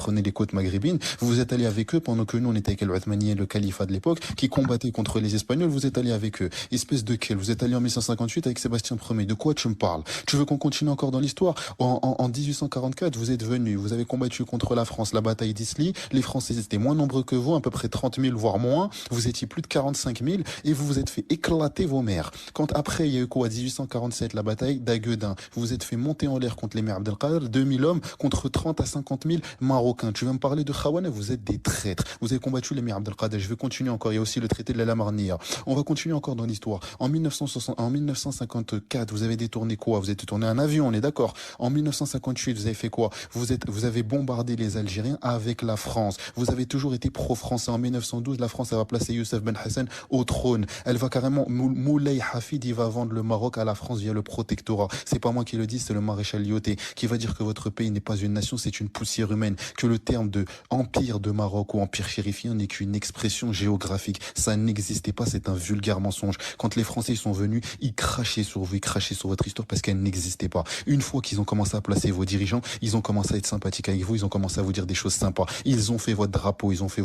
prenaient les côtes maghrébines. Vous êtes allé avec eux pendant que nous, on était avec el le califat de l'époque, qui combattait contre les Espagnols. Vous êtes allé avec eux. Espèce de quel? Vous êtes allé en 1158 avec Sébastien Ier. De quoi tu me parles? Tu veux qu'on continue encore dans l'histoire? En 1844, vous êtes venus. Vous avez combattu contre la France, la bataille d'Isly. Les Français étaient moins nombreux que vous, à peu près 30 000, voire moins. Vous étiez plus de 45 000 et vous vous êtes fait éclater vos mères. Quand après, il y a eu quoi? 1847, la bataille d'Aguedin. Vous vous êtes fait monter en l'air contre les mers Abdelkader, 2000 hommes contre 30 à 50 000 Marocains. Tu veux me parler de Khawana? Vous êtes des traîtres. Vous avez combattu les mers Abdelkader. Je vais continuer encore. Il y a aussi le traité de la Lamarnia. On va continuer encore dans l'histoire. En 1954, vous avez détourné quoi? Vous avez détourné un avion, on est d'accord. En 1958, vous avez fait quoi? Vous avez bombardé les Algériens avec la France. Vous avez toujours été pro-français. En 1912, la France, elle va placer Youssef Ben Hassan au trône. Elle va carrément, Moulay Hafid, il va vendre le Maroc à la France via le protectorat. C'est pas moi qui le dis, c'est le maréchal Lyoté, qui va dire que votre pays n'est pas une nation, c'est une poussière humaine. Que le terme de empire de Maroc ou empire chérifien n'est qu'une expression géographique. Ça n'existait pas, c'est un vulgaire mensonge. Quand les Français sont venus, ils crachaient sur vous, ils crachaient sur votre histoire parce qu'elle n'existait pas. Une fois qu'ils ont commencé à placer vos dirigeants, ils ont commencé à être sympathiques avec vous, ils ont commencé à vous dire des choses sympas. Ils ont fait votre drapeau, ils ont fait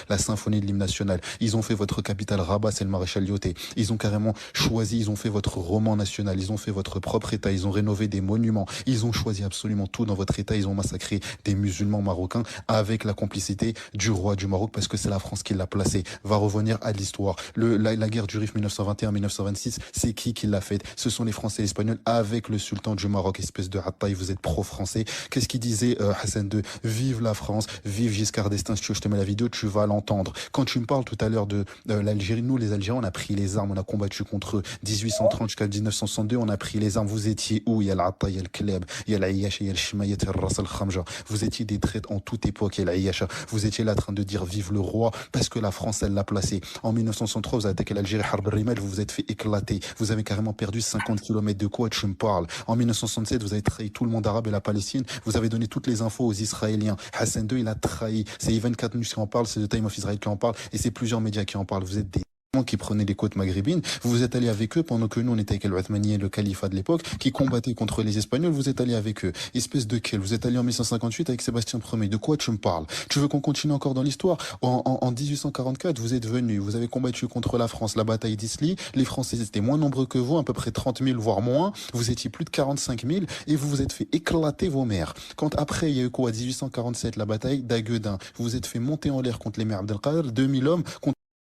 la symphonie de l'hymne national, ils ont fait votre capitale Rabat, c'est le maréchal Lyoté. Ils ont carrément choisi, ils ont fait votre roman national, ils ont fait votre propre État, ils ont rénové des monuments, ils ont choisi absolument tout dans votre État, ils ont massacré des musulmans marocains avec la complicité du roi du Maroc parce que c'est la France qui l'a placé. Va revenir à l'histoire. La guerre du Rif 1921-1926, c'est qui l'a faite? Ce sont les Français et les Espagnols avec le sultan du Maroc, espèce de rapaille, vous êtes pro-français. Qu'est-ce qu'il disait Hassan II? Vive la France, vive Giscard d'Estaing. Si tu veux, je te mets la vidéo, tu vas l'entendre. Quand tu me parles tout à l'heure de l'Algérie, nous les Algériens, on a pris les armes, on a combattu contre eux. 1830 jusqu'à 1962, on a pris les armes. Vous étiez où? Il y a l'Atta, il y a le Kleb, il y a l'Aïacha, il y a le Chimayet, il y a le Ras al Khamja. Vous étiez des traîtres en toute époque, il y a l'Aïacha. Vous étiez là en train de dire vive le roi parce que la France, elle l'a placé. En 1963, vous avez attaqué l'Algérie, Harb Rimel, vous vous êtes fait éclater. Vous avez carrément perdu 50 kilomètres. De quoi tu me parles? En 1967, vous avez trahi tout le monde arabe et la Palestine. Vous avez donné toutes les infos aux Israéliens. Hassan II, il a trahi. C'est Ivan Katnus qui en parle, c'est The Time of Israel qui en parle, et c'est plusieurs médias qui en parlent. Vous êtes des qui prenaient les côtes maghrébines, vous vous êtes allé avec eux pendant que nous on était avec le califat de l'époque, qui combattait contre les Espagnols. Vous êtes allé avec eux. Espèce de quel? Vous êtes allé en 1158 avec Sébastien Ier. De quoi tu me parles? Tu veux qu'on continue encore dans l'histoire? En 1844, vous êtes venus. Vous avez combattu contre la France, la bataille d'Isly. Les Français étaient moins nombreux que vous, à peu près 30 000, voire moins. Vous étiez plus de 45 000 et vous vous êtes fait éclater vos mères. Quand après, il y a eu quoi? 1847, la bataille d'Aguedin. Vous vous êtes fait monter en l'air contre les mers Abdelkader, 2000 hommes contre